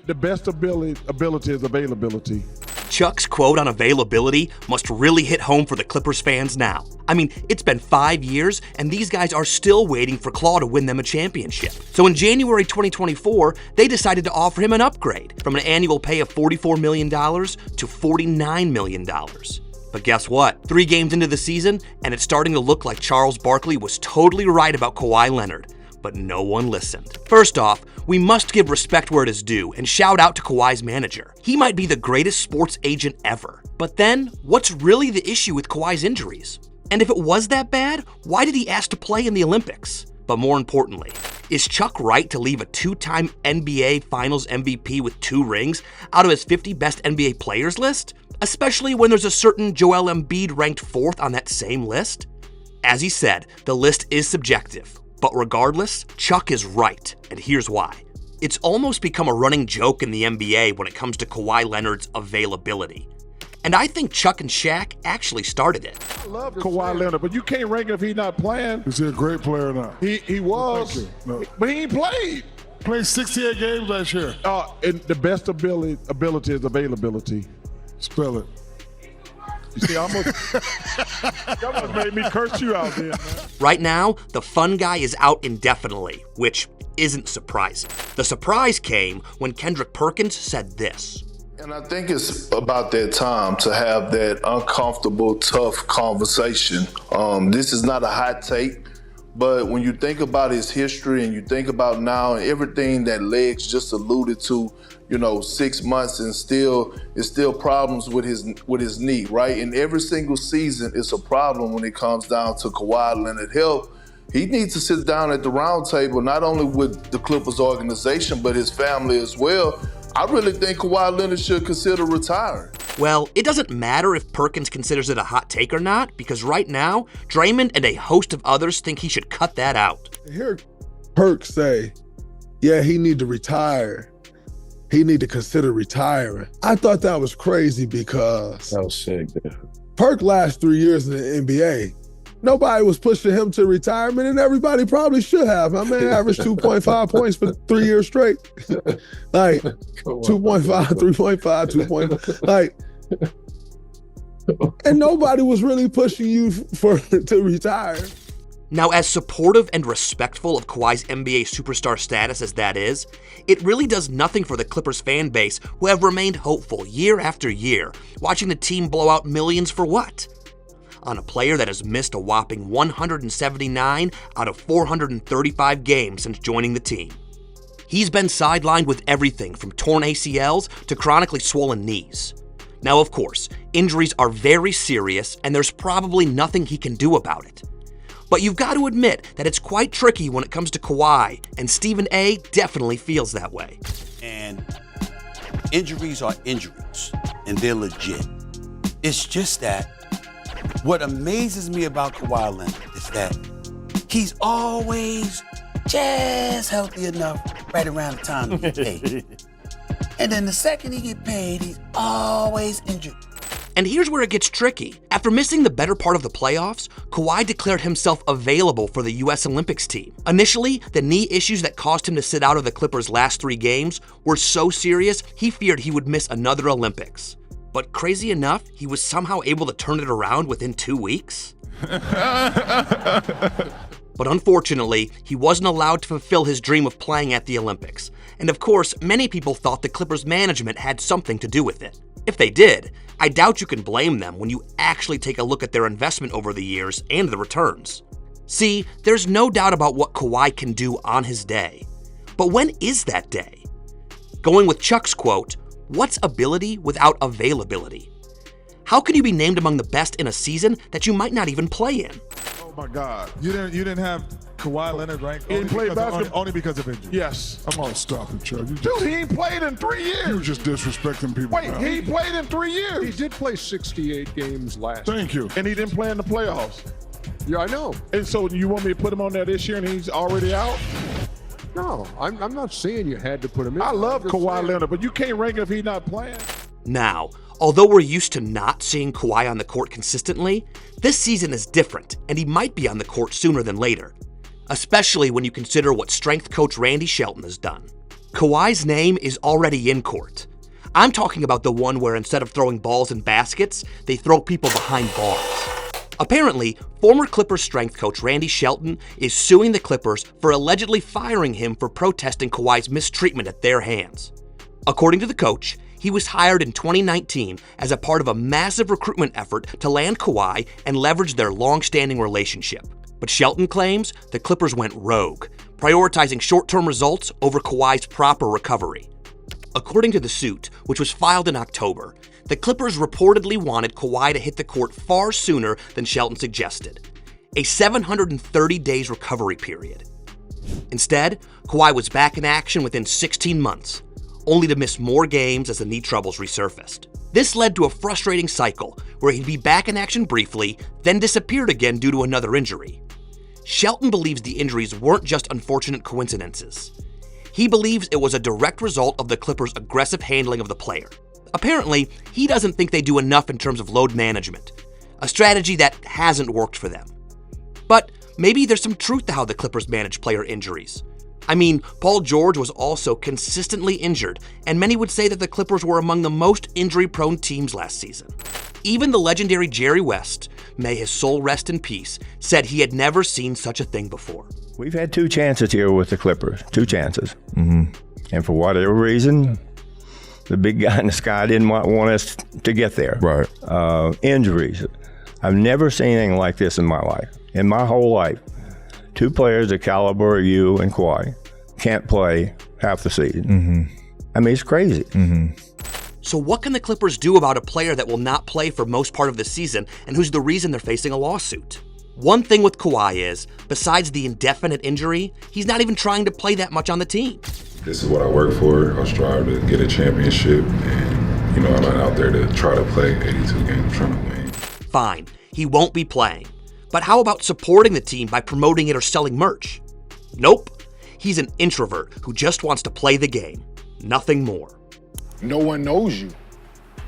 the best ability is availability. Chuck's quote on availability must really hit home for the Clippers fans now. I mean, it's been 5 years, and these guys are still waiting for Claw to win them a championship. So in January 2024, they decided to offer him an upgrade from an annual pay of $44 million to $49 million. But guess what? 3 games into the season, and it's starting to look like Charles Barkley was totally right about Kawhi Leonard. But no one listened. First off, we must give respect where it is due and shout out to Kawhi's manager. He might be the greatest sports agent ever. But then, what's really the issue with Kawhi's injuries? And if it was that bad, why did he ask to play in the Olympics? But more importantly, is Chuck right to leave a 2-time NBA Finals MVP with 2 rings out of his 50 best NBA players list? Especially when there's a certain Joel Embiid ranked 4th on that same list? As he said, the list is subjective. But regardless, Chuck is right, and here's why. It's almost become a running joke in the NBA when it comes to Kawhi Leonard's availability. And I think Chuck and Shaq actually started it. I love Kawhi Leonard, but you can't rank him if he's not playing. Is he a great player or not? He was, No. but he ain't played. Played 68 games last year. And the best ability is availability. Spell it. You see, almost made me curse you out there, man. Right now, the fun guy is out indefinitely, which isn't surprising. The surprise came when Kendrick Perkins said this. And I think it's about that time to have that uncomfortable, tough conversation. This is not a hot take, but when you think about his history and you think about now everything that Legs just alluded to, 6 months and it's still problems with his knee, right? And every single season it's a problem when it comes down to Kawhi Leonard health. He needs to sit down at the round table, not only with the Clippers organization, but his family as well. I really think Kawhi Leonard should consider retiring. Well, it doesn't matter if Perkins considers it a hot take or not, because right now, Draymond and a host of others think he should cut that out. Hear Perk say, yeah, he need to retire. He need to consider retiring. I thought that was crazy because that was sick. Perk last 3 years in the NBA. Nobody was pushing him to retirement, and everybody probably should have. My man averaged 2.5 points for 3 years straight. Like 2.5, 3.5, 2.5. Like, and nobody was really pushing you to retire. Now, as supportive and respectful of Kawhi's NBA superstar status as that is, it really does nothing for the Clippers fan base who have remained hopeful year after year, watching the team blow out millions for what? On a player that has missed a whopping 179 out of 435 games since joining the team. He's been sidelined with everything from torn ACLs to chronically swollen knees. Now, of course, injuries are very serious and there's probably nothing he can do about it. But you've got to admit that it's quite tricky when it comes to Kawhi, and Stephen A. definitely feels that way. And injuries are injuries, and they're legit. It's just that what amazes me about Kawhi Leonard is that he's always just healthy enough right around the time he gets paid. And then the second he gets paid, he's always injured. And here's where it gets tricky. After missing the better part of the playoffs, Kawhi declared himself available for the US Olympics team. Initially, the knee issues that caused him to sit out of the Clippers' last 3 games were so serious, he feared he would miss another Olympics. But crazy enough, he was somehow able to turn it around within 2 weeks. But unfortunately, he wasn't allowed to fulfill his dream of playing at the Olympics. And of course, many people thought the Clippers management had something to do with it. If they did, I doubt you can blame them when you actually take a look at their investment over the years and the returns. See, there's no doubt about what Kawhi can do on his day. But when is that day? Going with Chuck's quote, what's ability without availability? How can you be named among the best in a season that you might not even play in? Oh my God. You didn't have Kawhi Leonard ranked He didn't play basketball. only because of injury. Yes. I'm gonna stop it, Chuck. Dude, he ain't played in 3 years. You just disrespecting people. Wait, now. he played in 3 years. He did play 68 games last year. Thank you. And he didn't play in the playoffs. Yeah, I know. And so you want me to put him on there this year and he's already out? No, I'm not saying you had to put him in. I love I'm just Kawhi saying- Leonard, but you can't rank him if he's not playing. Now, although we're used to not seeing Kawhi on the court consistently, this season is different and he might be on the court sooner than later. Especially when you consider what strength coach Randy Shelton has done. Kawhi's name is already in court. I'm talking about the one where instead of throwing balls in baskets, they throw people behind bars. Apparently, former Clippers strength coach Randy Shelton is suing the Clippers for allegedly firing him for protesting Kawhi's mistreatment at their hands. According to the coach, he was hired in 2019 as a part of a massive recruitment effort to land Kawhi and leverage their long-standing relationship. But Shelton claims the Clippers went rogue, prioritizing short-term results over Kawhi's proper recovery. According to the suit, which was filed in October, the Clippers reportedly wanted Kawhi to hit the court far sooner than Shelton suggested, a 730 days recovery period. Instead, Kawhi was back in action within 16 months, only to miss more games as the knee troubles resurfaced. This led to a frustrating cycle where he'd be back in action briefly, then disappeared again due to another injury. Shelton believes the injuries weren't just unfortunate coincidences. He believes it was a direct result of the Clippers' aggressive handling of the player. Apparently, he doesn't think they do enough in terms of load management, a strategy that hasn't worked for them. But maybe there's some truth to how the Clippers manage player injuries. I mean, Paul George was also consistently injured, and many would say that the Clippers were among the most injury-prone teams last season. Even the legendary Jerry West, may his soul rest in peace, said he had never seen such a thing before. We've had 2 chances here with the Clippers, 2 chances. And for whatever reason, the big guy in the sky didn't want us to get there. Right. Injuries. I've never seen anything like this in my life. In my whole life, 2 players the caliber of you and Kawhi can't play half the season. I mean, it's crazy. So what can the Clippers do about a player that will not play for most part of the season and who's the reason they're facing a lawsuit? One thing with Kawhi is, besides the indefinite injury, he's not even trying to play that much on the team. This is what I work for. I strive to get a championship, and I'm not out there to try to play 82 games trying to win. Fine, he won't be playing. But how about supporting the team by promoting it or selling merch? Nope. He's an introvert who just wants to play the game. Nothing more. No one knows you.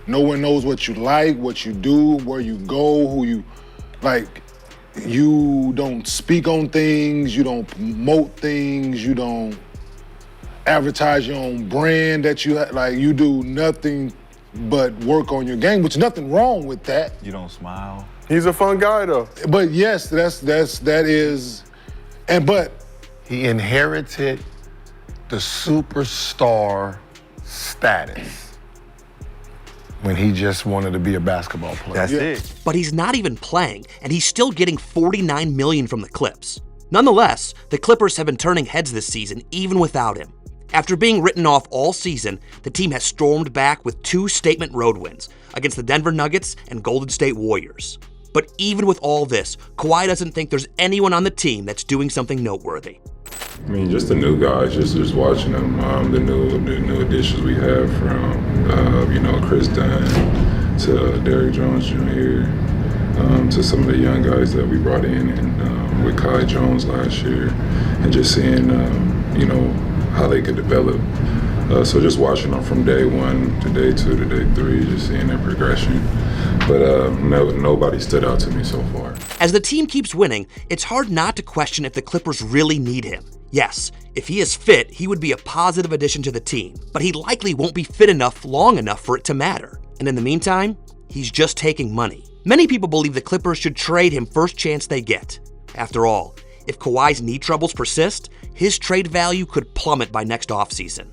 No one knows what you like, what you do, where you go, who you like. You don't speak on things, you don't promote things, you don't advertise your own brand that you like. You do nothing but work on your game, which nothing wrong with that. You don't smile. He's a fun guy, though. But yes, that is, but he inherited the superstar status when he just wanted to be a basketball player. That's it. But he's not even playing, and he's still getting $49 million from the Clips. Nonetheless, the Clippers have been turning heads this season even without him. After being written off all season, the team has stormed back with 2 statement road wins against the Denver Nuggets and Golden State Warriors. But even with all this, Kawhi doesn't think there's anyone on the team that's doing something noteworthy. I mean, just the new guys, just watching them, the new additions we have from, Chris Dunn to Derrick Jones Jr., to some of the young guys that we brought in and with Kai Jones last year, and just seeing, how they could develop. So just watching them from day 1 to day 2 to day 3, just seeing their progression. But nobody stood out to me so far. As the team keeps winning, it's hard not to question if the Clippers really need him. Yes, if he is fit, he would be a positive addition to the team, but he likely won't be fit enough long enough for it to matter. And in the meantime, he's just taking money. Many people believe the Clippers should trade him first chance they get. After all, if Kawhi's knee troubles persist, his trade value could plummet by next offseason.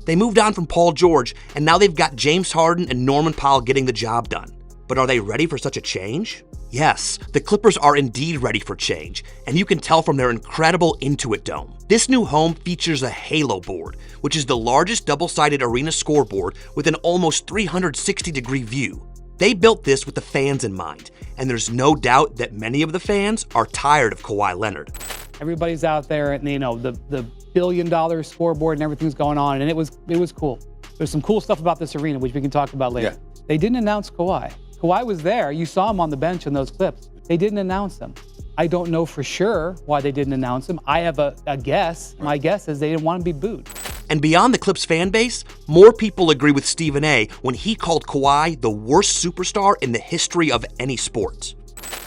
They moved on from Paul George, and now they've got James Harden and Norman Powell getting the job done. But are they ready for such a change? Yes, the Clippers are indeed ready for change, and you can tell from their incredible Intuit Dome. This new home features a Halo board, which is the largest double-sided arena scoreboard with an almost 360-degree view. They built this with the fans in mind, and there's no doubt that many of the fans are tired of Kawhi Leonard. Everybody's out there, and the billion-dollar scoreboard and everything's going on, and it was cool. There's some cool stuff about this arena, which we can talk about later. Yeah. They didn't announce Kawhi. Kawhi was there. You saw him on the bench in those clips. They didn't announce him. I don't know for sure why they didn't announce him. I have a guess. My guess is they didn't want to be booed. And beyond the Clips fan base, more people agree with Stephen A. when he called Kawhi the worst superstar in the history of any sport.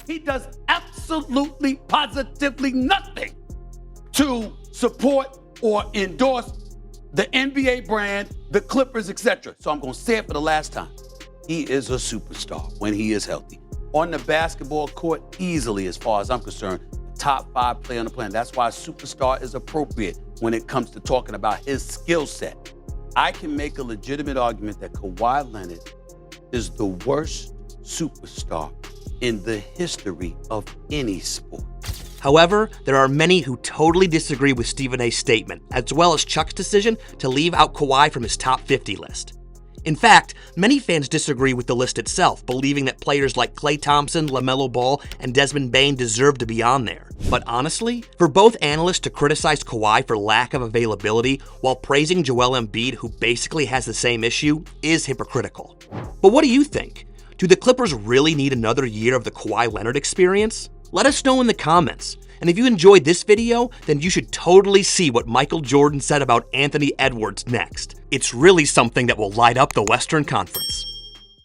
He does absolutely, positively nothing to support or endorse the NBA brand, the Clippers, etc. So I'm going to say it for the last time. He is a superstar when he is healthy. On the basketball court, easily, as far as I'm concerned, top 5 player on the planet. That's why superstar is appropriate when it comes to talking about his skill set. I can make a legitimate argument that Kawhi Leonard is the worst superstar in the history of any sport. However, there are many who totally disagree with Stephen A's statement, as well as Chuck's decision to leave out Kawhi from his top 50 list. In fact, many fans disagree with the list itself, believing that players like Klay Thompson, LaMelo Ball, and Desmond Bane deserve to be on there. But honestly, for both analysts to criticize Kawhi for lack of availability while praising Joel Embiid, who basically has the same issue, is hypocritical. But what do you think? Do the Clippers really need another year of the Kawhi Leonard experience? Let us know in the comments. And if you enjoyed this video, then you should totally see what Michael Jordan said about Anthony Edwards next. It's really something that will light up the Western Conference.